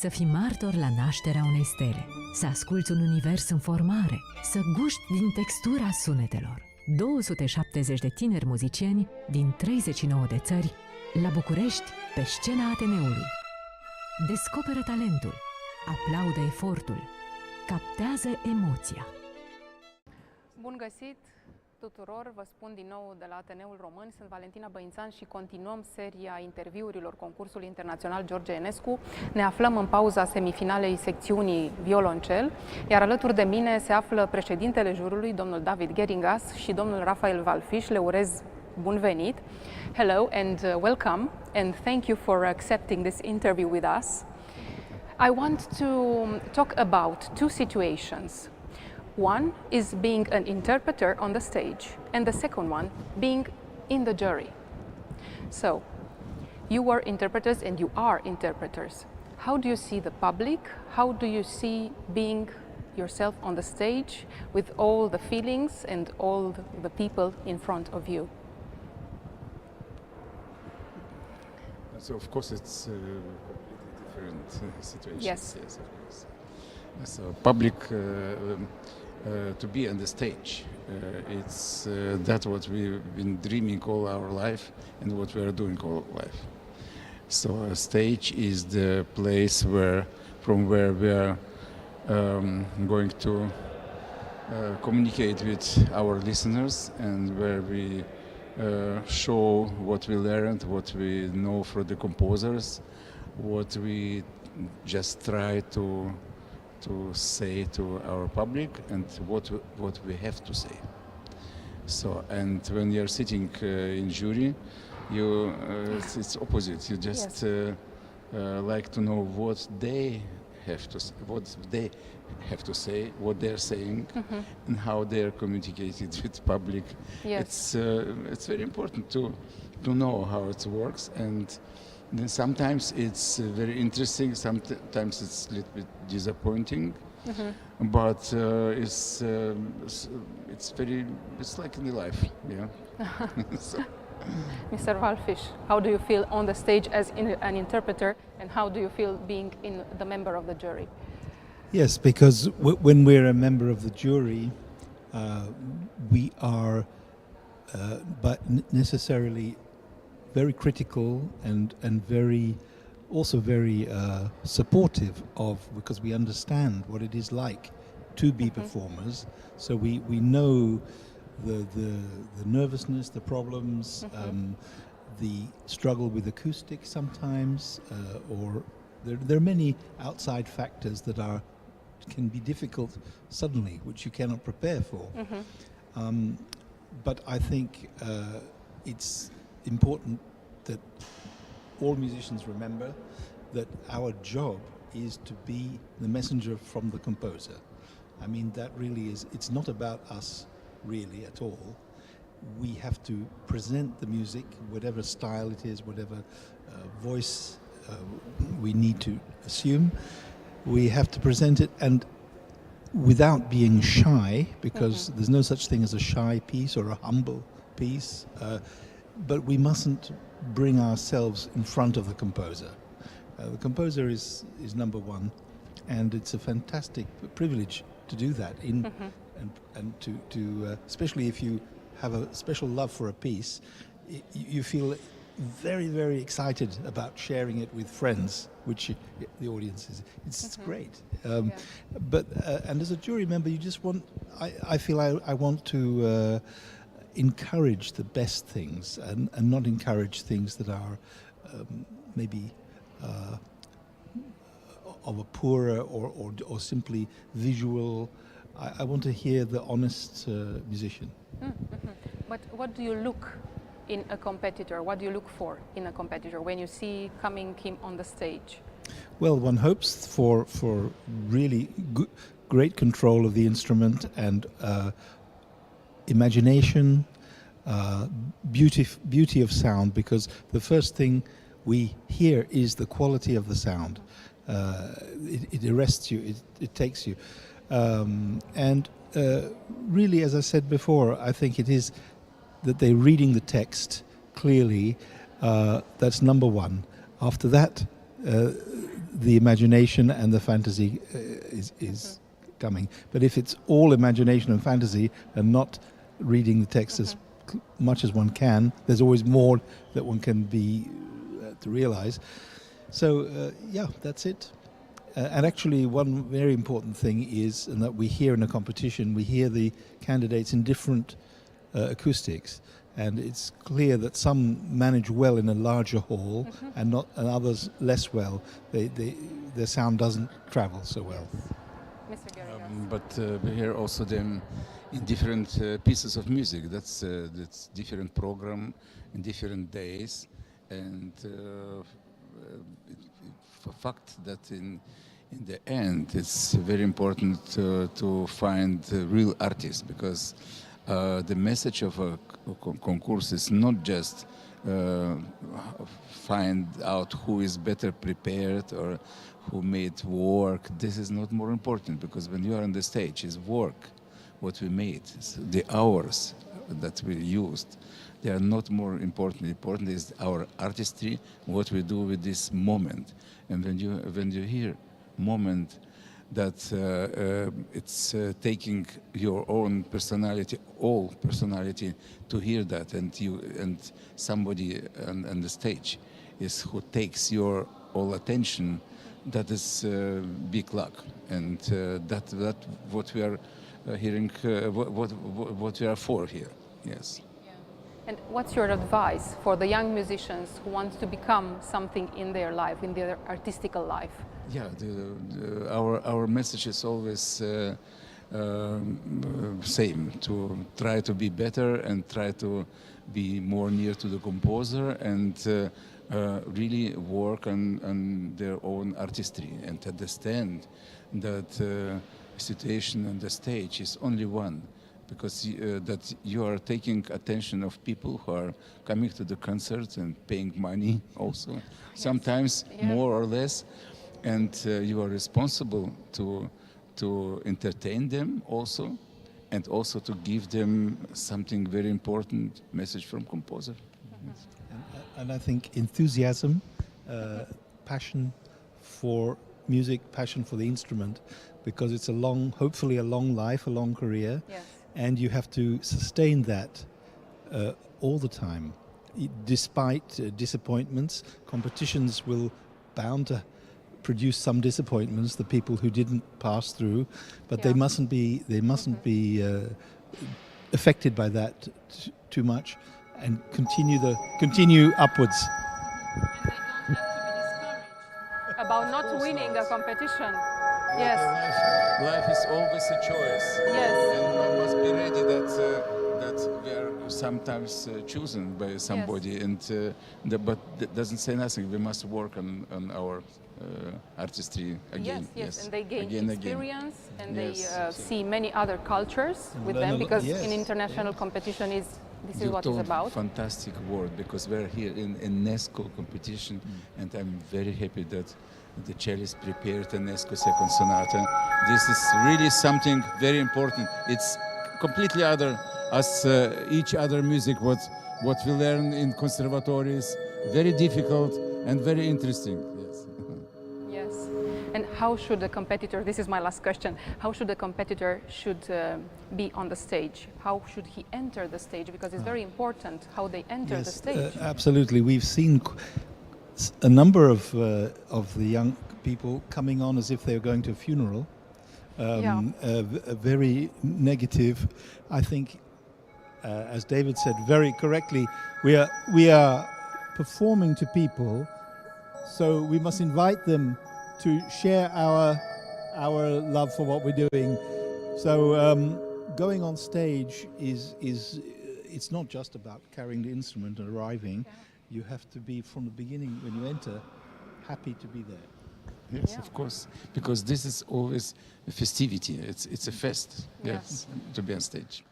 Să fii martor la nașterea unei stele, să asculți un univers în formare, să guști din textura sunetelor. 270 de tineri muzicieni din 39 de țări la București, pe scena Ateneului. Descoperă talentul, aplaudă efortul, captează emoția. Bun găsit tuturor, vă spun din nou de la Ateneul Român, sunt Valentina Baintan și continuăm seria interviurilor Concursului Internațional George Enescu. Ne aflăm în pauza semifinalei secțiunii Violoncel, iar alături de mine se află președintele jurului, domnul David Geringas, și domnul Raphael Wallfisch. Le urez bun venit. Hello and welcome, and thank you for accepting this interview with us. I want to talk about two situations. One is being an interpreter on the stage, and the second one being in the jury. So, you were interpreters and you are interpreters. How do you see the public? How do you see being yourself on the stage with all the feelings and all the people in front of you? So of course it's completely different situations. Yes. Yes, of course. So public to be on the stage, it's that's what we've been dreaming all our life and what we are doing all life. So a stage is the place from where we are going to communicate with our listeners, and where we show what we learned, what we know from the composers, what we just try to say to our public, and what we have to say. So, and when you're sitting in jury, it's opposite. You just like to know what they have to say, what they're saying, and how they're communicated with public. Yes. It's very important to know how it works, and then sometimes it's very interesting, sometimes it's a little bit disappointing, but it's like in the life, yeah. So. Mr. Wallfisch, how do you feel on the stage as an interpreter, and how do you feel being in the member of the jury? Yes, because when we're a member of the jury, we are but necessarily very critical and very supportive of, because we understand what it is like to be performers. So we know the nervousness, the problems, the struggle with acoustics sometimes, or there are many outside factors that can be difficult suddenly, which you cannot prepare for. But I think it's important that all musicians remember that our job is to be the messenger from the composer. I mean, that really is, it's not about us really at all. We have to present the music, whatever style it is, whatever voice we need to assume. We have to present it, and without being shy, because there's no such thing as a shy piece or a humble piece, but we mustn't bring ourselves in front of the composer. The composer is number one, and it's a fantastic privilege to do that, and to especially if you have a special love for a piece, you feel very, very excited about sharing it with friends, which the audience is. It's great. But and as a jury member, you just want. I feel I want to encourage the best things, and not encourage things that are maybe of a poorer or simply visual. I want to hear the honest musician. But what do you look in a competitor? What do you look for in a competitor when you see coming him on the stage? Well, one hopes for really great control of the instrument, and imagination, beauty of sound, because the first thing we hear is the quality of the sound. It arrests you, it takes you. And really, as I said before, I think it is that they're reading the text clearly. That's number one. After that, the imagination and the fantasy is coming. But if it's all imagination and fantasy and not reading the text as much as one can, there's always more that one can be to realize. So that's it. And actually one very important thing is, and that we hear in a competition, we hear the candidates in different acoustics, and it's clear that some manage well in a larger hall and others less well. Their sound doesn't travel so well. Mr. Geringas. But we hear also them in different pieces of music. That's different program in different days, and for fact that in the end it's very important to find real artists, because the message of a concourse is not just find out who is better prepared or who made work. This is not more important, because when you are on the stage, it's work, what we made, the hours that we used. They are not more important. Important is our artistry, what we do with this moment. And when you hear moment that it's taking your own personality, all personality, to hear that, and somebody on the stage is who takes your all attention, that is big luck, and that what we are hearing, what we are for here. Yes. And what's your advice for the young musicians who want to become something in their life, in their artistical life? Yeah, our message is always same: to try to be better and try to be more near to the composer, and really work on their own artistry, and understand that situation on the stage is only one, because that you are taking attention of people who are coming to the concerts and paying money also, sometimes more or less, and you are responsible to entertain them also, and also to give them something very important message from composer. And I think enthusiasm, passion for music, passion for the instrument, because it's hopefully a long life, a long career. Yes. And you have to sustain that all the time, despite disappointments. Competitions will bound to produce some disappointments, the people who didn't pass through, but they mustn't be affected by that too much, and continue upwards. And they don't have to be discouraged about not winning a competition. Yes. Life is always a choice. Yes. And one must be ready that we are sometimes chosen by somebody, and but that doesn't say nothing. We must work on our artistry again. Yes, and they gain experience, and they Yes. see many other cultures with them, because in international competition this is what it's about. Fantastic word, because we're here in Enescu competition, and I'm very happy that the cellist prepared Enescu second sonata. This is really something very important. It's completely other as each other music what we learn in conservatories. Very difficult and very interesting. Yes. Yes. And how should the competitor, this is my last question, how should the competitor be on the stage? How should he enter the stage? Because it's very important how they enter the stage. Absolutely. We've seen a number of the young people coming on as if they were going to a funeral. Very negative. I think, as David said very correctly, we are performing to people, so we must invite them to share our love for what we're doing. So going on stage it's not just about carrying the instrument and arriving. You have to be, from the beginning when you enter, happy to be there. Yes, of course, because this is always a festivity. It's a fest. Yes, to be on stage.